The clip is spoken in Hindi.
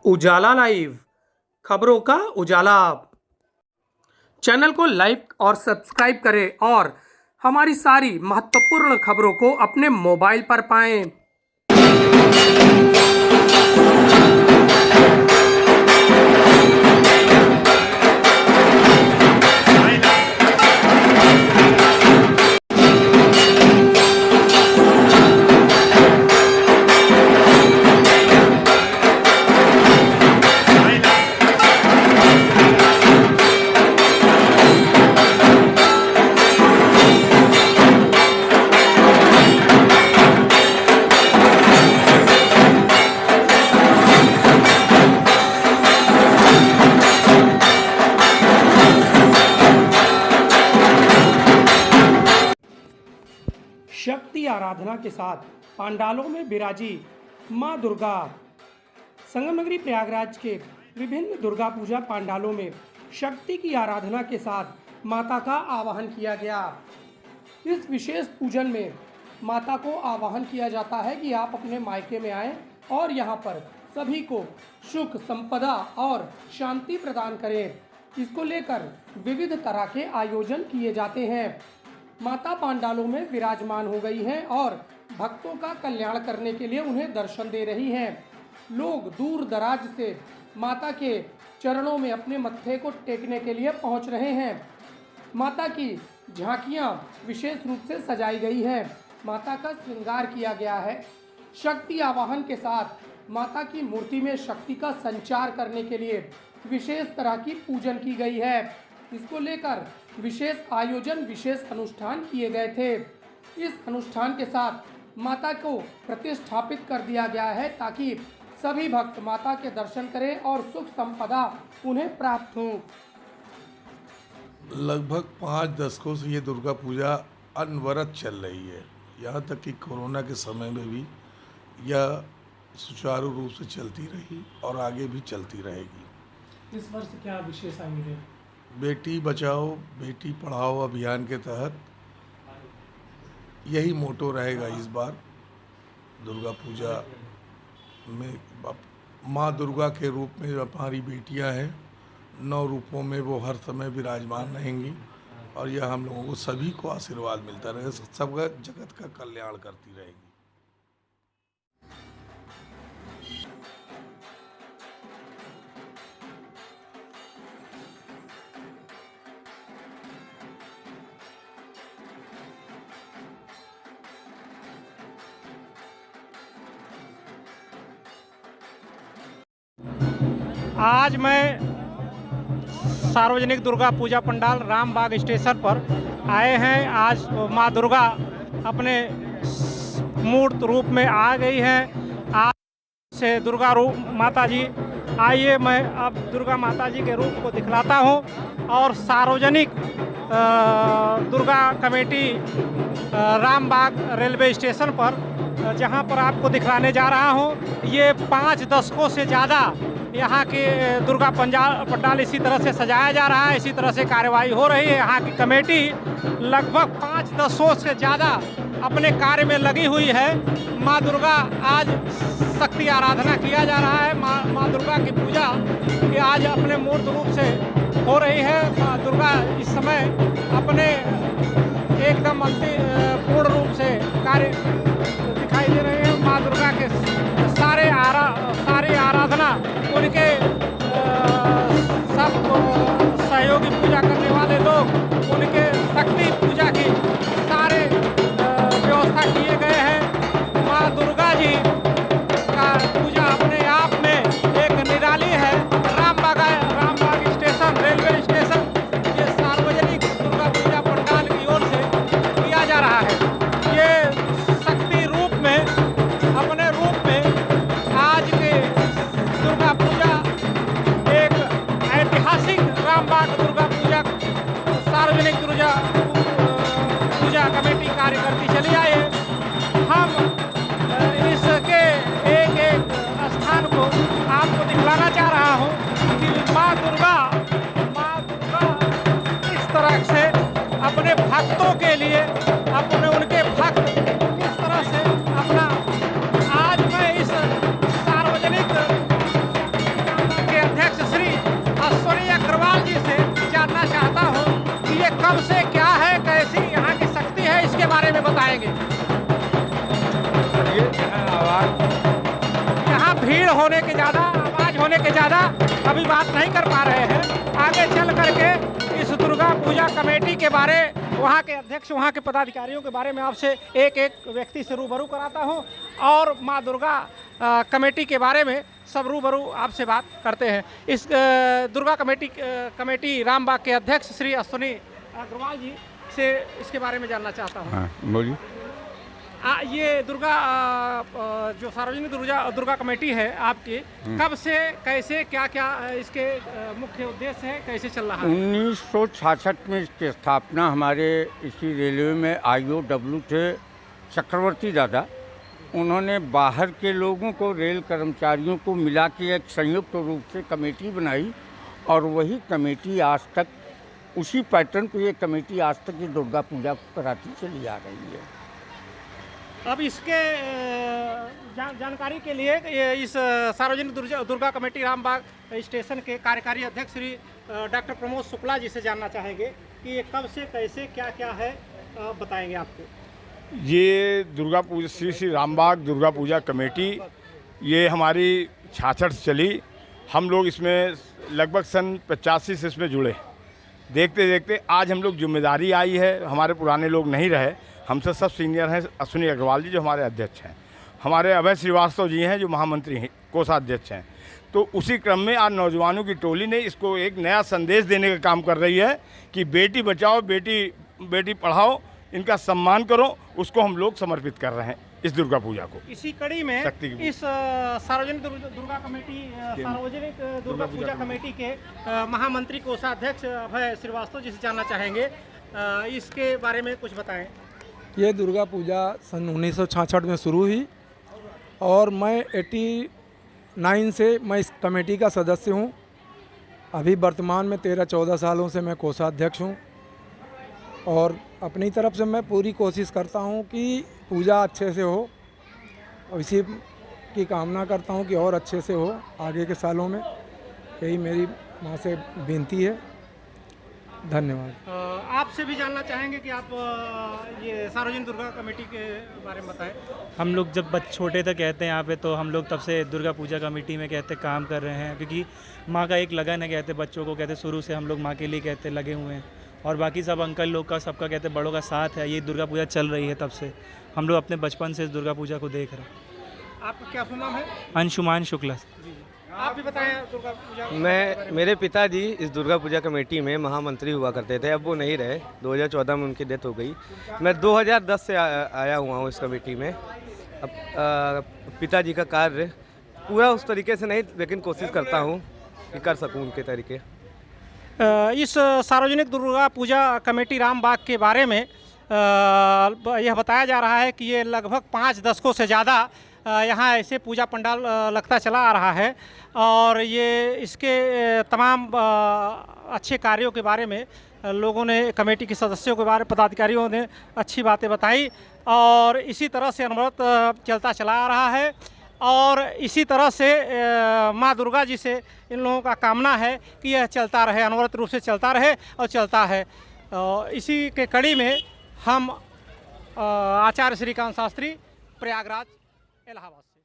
उजाला लाइव, खबरों का उजाला। चैनल को लाइक और सब्सक्राइब करें और हमारी सारी महत्वपूर्ण खबरों को अपने मोबाइल पर पाएं। शक्ति आराधना के साथ पंडालों में विराजी मां दुर्गा। संगमनगरी प्रयागराज के विभिन्न दुर्गा पूजा पंडालों में शक्ति की आराधना के साथ माता का आवाहन किया गया। इस विशेष पूजन में माता को आवाहन किया जाता है कि आप अपने मायके में आएं और यहां पर सभी को सुख संपदा और शांति प्रदान करें। इसको लेकर विविध तरह के आयोजन किए जाते हैं। माता पंडालों में विराजमान हो गई हैं और भक्तों का कल्याण करने के लिए उन्हें दर्शन दे रही हैं। लोग दूर दराज से माता के चरणों में अपने मत्थे को टेकने के लिए पहुंच रहे हैं। माता की झांकियां विशेष रूप से सजाई गई है। माता का श्रृंगार किया गया है। शक्ति आवाहन के साथ माता की मूर्ति में शक्ति का संचार करने के लिए विशेष तरह की पूजन की गई है। इसको लेकर विशेष आयोजन, विशेष अनुष्ठान किए गए थे। इस अनुष्ठान के साथ माता को प्रतिष्ठापित कर दिया गया है ताकि सभी भक्त माता के दर्शन करें और सुख संपदा उन्हें प्राप्त हो। लगभग 5 दशकों से ये दुर्गा पूजा अनवरत चल रही है। यहाँ तक कि कोरोना के समय में भी यह सुचारू रूप से चलती रही और आगे भी चलती रहेगी। इस वर्ष क्या विशेष आयोजन? बेटी बचाओ बेटी पढ़ाओ अभियान के तहत यही मोटो रहेगा इस बार। दुर्गा पूजा में माँ दुर्गा के रूप में हमारी बेटियां हैं, 9 रूपों में वो हर समय विराजमान रहेंगी और यह हम लोगों को सभी को आशीर्वाद मिलता रहेगा, सब जगत का कल्याण करती रहेगी। आज मैं सार्वजनिक दुर्गा पूजा पंडाल रामबाग स्टेशन पर आए हैं। आज माँ दुर्गा अपने मूर्त रूप में आ गई हैं। आज से दुर्गा रूप माता जी, आइए मैं अब दुर्गा माता जी के रूप को दिखलाता हूँ। और सार्वजनिक Durga committee Rambagh railway station पर जहाँ पर आपको दिखलाने जा रहा हूँ, ये 5 दशकों से ज़्यादा यहाँ के दुर्गा पंडाल इसी तरह से सजाया जा रहा है, इसी तरह से कार्यवाही हो रही है। यहाँ की कमेटी लगभग 5 दशकों से ज़्यादा अपने कार्य में लगी हुई है। माँ दुर्गा आज शक्ति आराधना किया जा रहा है। माँ दुर्गा की पूजा कि आज अपने मूर्त रूप से हो रही है। माँ दुर्गा इस समय अपने एकदम पूर्ण रूप से कार्य दिखाई दे रहे हैं। माँ दुर्गा के सारी आराधना उनके सब सहयोगी पूजा करने वाले लोग, उनके शक्ति पूजा की सारे व्यवस्था किए गए हैं। माँ दुर्गा जी का पूजा अपने आप में एक निराली है। रामबाग स्टेशन रेलवे स्टेशन ये सार्वजनिक दुर्गा पूजा पंडाल की ओर से किया जा रहा है। ये शक्ति रूप में अपने रूप में आज के दुर्गा पूजा एक ऐतिहासिक रामबाग दुर्गा पूजा सार्वजनिक दुर्गा पूजा कमेटी कार्य करती चली आई है। हम इसके एक स्थान को आपको दिखलाना चाह रहा हूँ कि माँ दुर्गा इस तरह से अपने भक्तों के लिए उनके भक्त इस तरह से अपना आज मैं इस सार्वजनिक चाहेंगे? यहाँ भीड़ होने के ज़्यादा, आवाज़ होने के ज़्यादा अभी बात नहीं कर पा रहे हैं। आगे चल करके इस दुर्गा पूजा कमेटी के बारे, वहाँ के अध्यक्ष, वहाँ के पदाधिकारियों के बारे में आपसे एक एक व्यक्ति से रूबरू कराता हूँ और माँ दुर्गा कमेटी के बारे में सब रूबरू आपसे बात करते हैं। इस दुर्गा कमेटी रामबाग के अध्यक्ष श्री अश्विनी अग्रवाल जी से इसके बारे में जानना चाहता हूँ। हाँ, बोलिए। ये जो सार्वजनिक दुर्गा कमेटी है आपकी, कब से कैसे क्या क्या इसके मुख्य उद्देश्य है, कैसे चल रहा है? 1966 में इसकी स्थापना हमारे इसी रेलवे में IOW थे चक्रवर्ती दादा। उन्होंने बाहर के लोगों को, रेल कर्मचारियों को मिला के एक संयुक्त रूप से कमेटी बनाई और वही कमेटी आज तक, उसी पैटर्न पे ये कमेटी आज तक ये दुर्गा पूजा कराती चली आ रही है। अब इसके जानकारी के लिए इस सार्वजनिक दुर्गा कमेटी रामबाग स्टेशन के कार्यकारी अध्यक्ष श्री डॉक्टर प्रमोद शुक्ला जी से जानना चाहेंगे कि ये कब से कैसे क्या क्या है, बताएंगे आपको। ये दुर्गा पूजा श्री रामबाग दुर्गा पूजा कमेटी ये हमारी 66 से चली। हम लोग इसमें लगभग सन 85 से इसमें जुड़े। देखते देखते आज हम लोग जिम्मेदारी आई है, हमारे पुराने लोग नहीं रहे, हमसे सब सीनियर हैं। अश्विनी अग्रवाल जी जो हमारे अध्यक्ष हैं, हमारे अभय श्रीवास्तव जी हैं जो महामंत्री हैं, कोषाध्यक्ष हैं। तो उसी क्रम में आज नौजवानों की टोली ने इसको एक नया संदेश देने का काम कर रही है कि बेटी बचाओ, बेटी पढ़ाओ, इनका सम्मान करो, उसको हम लोग समर्पित कर रहे हैं इस दुर्गा पूजा को। इसी कड़ी में इस सार्वजनिक दुर्गा पूजा कमेटी के महामंत्री कोषाध्यक्ष अभय श्रीवास्तव जी से जानना चाहेंगे, इसके बारे में कुछ बताएं। ये दुर्गा पूजा सन 1966 में शुरू हुई और मैं 89 से मैं इस कमेटी का सदस्य हूँ। अभी वर्तमान में 13-14 सालों से मैं कोषाध्यक्ष हूँ और अपनी तरफ से मैं पूरी कोशिश करता हूँ कि पूजा अच्छे से हो और इसी की कामना करता हूँ कि और अच्छे से हो आगे के सालों में। यही मेरी माँ से विनती है। धन्यवाद। आपसे भी जानना चाहेंगे कि आप ये सार्वजनिक दुर्गा कमेटी के बारे में बताएं। हम लोग जब छोटे थे कहते हैं यहाँ पे, तो हम लोग तब से दुर्गा पूजा कमेटी में कहते काम कर रहे हैं, क्योंकि माँ का एक लगन है, कहते बच्चों को कहते शुरू से हम लोग माँ के लिए कहते लगे हुए हैं और बाकी सब अंकल लोग का, सबका कहते बड़ों का साथ है। ये दुर्गा पूजा चल रही है तब से, हम लोग अपने बचपन से इस दुर्गा पूजा को देख रहे हैं। आपका क्या नाम है? अंशुमान शुक्ला। आप भी बताएं दुर्गा पूजा। मेरे पिताजी इस दुर्गा पूजा कमेटी में महामंत्री हुआ करते थे, अब वो नहीं रहे। 2014 में उनकी डेथ हो गई। मैं 2010 से आया हुआ हूँ इस कमेटी में। अब पिताजी का कार्य पूरा उस तरीके से नहीं, लेकिन कोशिश करता हूँ कि कर सकूँ उनके तरीके। इस सार्वजनिक दुर्गा पूजा कमेटी रामबाग के बारे में यह बताया जा रहा है कि ये लगभग 5 दशकों से ज़्यादा यहाँ ऐसे पूजा पंडाल लगता चला आ रहा है और ये इसके तमाम अच्छे कार्यों के बारे में लोगों ने, कमेटी के सदस्यों के बारे, पदाधिकारियों ने अच्छी बातें बताई और इसी तरह से अनवरत चलता चला आ रहा है। और इसी तरह से माँ दुर्गा जी से इन लोगों का कामना है कि यह चलता रहे, अनवरत रूप से चलता रहे और चलता है। इसी के कड़ी में हम आचार्य श्रीकांत शास्त्री, प्रयागराज, इलाहाबाद से।